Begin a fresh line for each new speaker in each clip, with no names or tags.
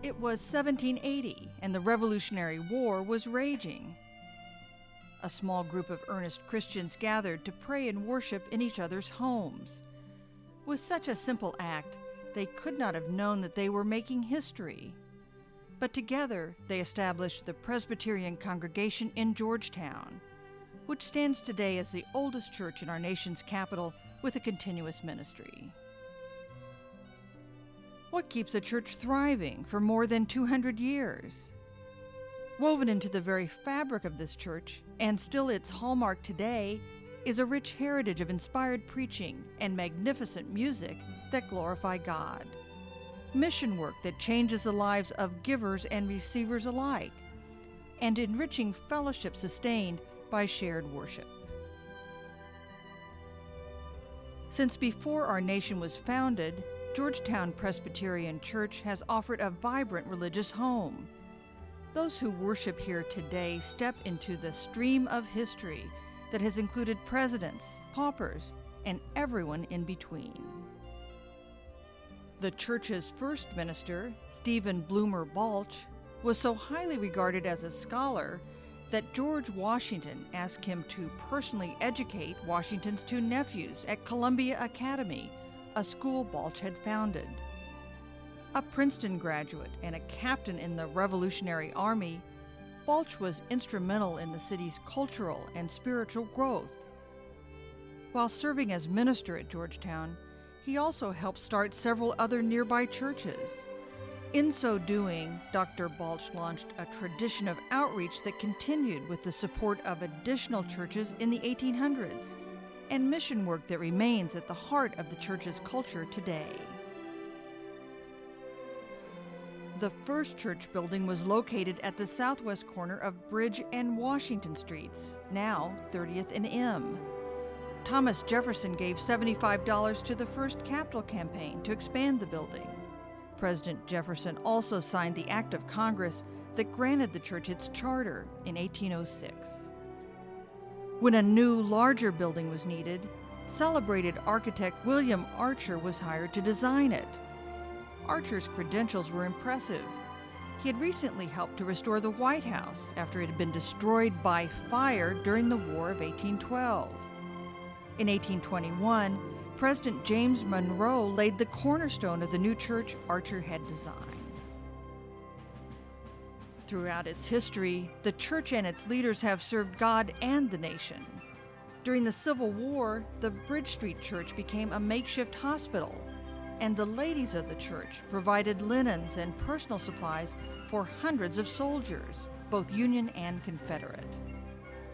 It was 1780, and the Revolutionary War was raging. A small group of earnest Christians gathered to pray and worship in each other's homes. With such a simple act, they could not have known that they were making history. But together, they established the Presbyterian Congregation in Georgetown, which stands today as the oldest church in our nation's capital with a continuous ministry. What keeps a church thriving for more than 200 years? Woven into the very fabric of this church, and still its hallmark today, is a rich heritage of inspired preaching and magnificent music that glorify God. Mission work that changes the lives of givers and receivers alike, and enriching fellowship sustained by shared worship. Since before our nation was founded, Georgetown Presbyterian Church has offered a vibrant religious home. Those who worship here today step into the stream of history that has included presidents, paupers, and everyone in between. The church's first minister, Stephen Bloomer Balch, was so highly regarded as a scholar that George Washington asked him to personally educate Washington's two nephews at Columbia Academy, a school Balch had founded. A Princeton graduate and a captain in the Revolutionary Army, Balch was instrumental in the city's cultural and spiritual growth. While serving as minister at Georgetown, he also helped start several other nearby churches. In so doing, Dr. Balch launched a tradition of outreach that continued with the support of additional churches in the 1800s, and mission work that remains at the heart of the church's culture today. The first church building was located at the southwest corner of Bridge and Washington Streets, now 30th and M. Thomas Jefferson gave $75 to the first capital campaign to expand the building. President Jefferson also signed the Act of Congress that granted the church its charter in 1806. When a new, larger building was needed, celebrated architect William Archer was hired to design it. Archer's credentials were impressive. He had recently helped to restore the White House after it had been destroyed by fire during the War of 1812. In 1821, President James Monroe laid the cornerstone of the new church Archer had designed. Throughout its history, the church and its leaders have served God and the nation. During the Civil War, the Bridge Street Church became a makeshift hospital, and the ladies of the church provided linens and personal supplies for hundreds of soldiers, both Union and Confederate.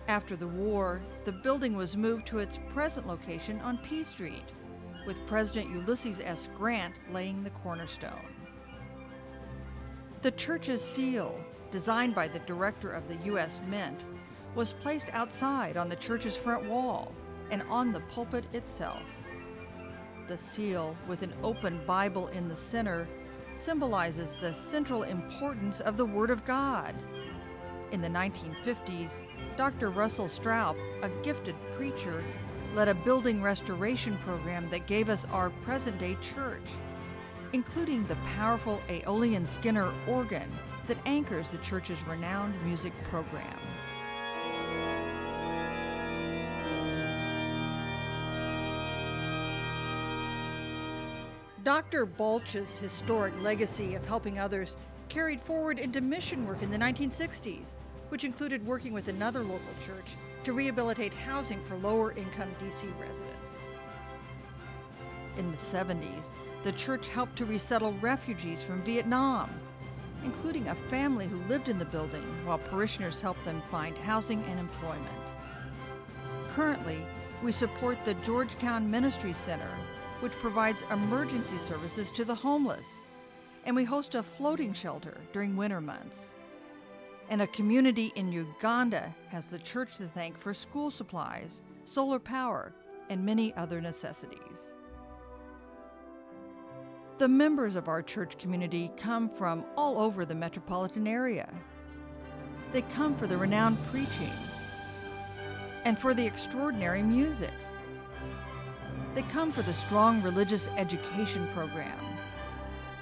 After the war, the building was moved to its present location on P Street, with President Ulysses S. Grant laying the cornerstone. The church's seal, designed by the director of the U.S. Mint, was placed outside on the church's front wall and on the pulpit itself. The seal, with an open Bible in the center, symbolizes the central importance of the Word of God. In the 1950s, Dr. Russell Straub, a gifted preacher, led a building restoration program that gave us our present-day church, including the powerful Aeolian Skinner organ that anchors the church's renowned music program. Dr. Balch's historic legacy of helping others carried forward into mission work in the 1960s, which included working with another local church to rehabilitate housing for lower-income D.C. residents. In the 70s, the church helped to resettle refugees from Vietnam, including a family who lived in the building while parishioners helped them find housing and employment. Currently, we support the Georgetown Ministry Center, which provides emergency services to the homeless, and we host a floating shelter during winter months. And a community in Uganda has the church to thank for school supplies, solar power, and many other necessities. The members of our church community come from all over the metropolitan area. They come for the renowned preaching and for the extraordinary music. They come for the strong religious education program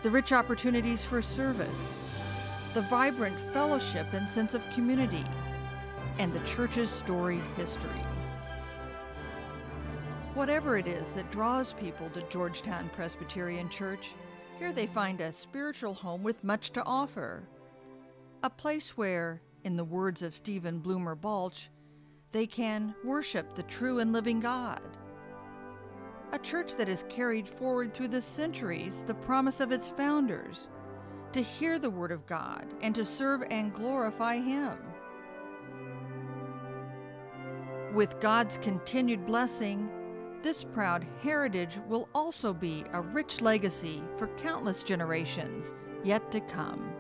the rich opportunities for service, the vibrant fellowship and sense of community, and the church's storied history. Whatever it is that draws people to Georgetown Presbyterian Church, here they find a spiritual home with much to offer. A place where, in the words of Stephen Bloomer Balch, they can worship the true and living God. A church that has carried forward through the centuries the promise of its founders, to hear the Word of God and to serve and glorify Him. With God's continued blessing, this proud heritage will also be a rich legacy for countless generations yet to come.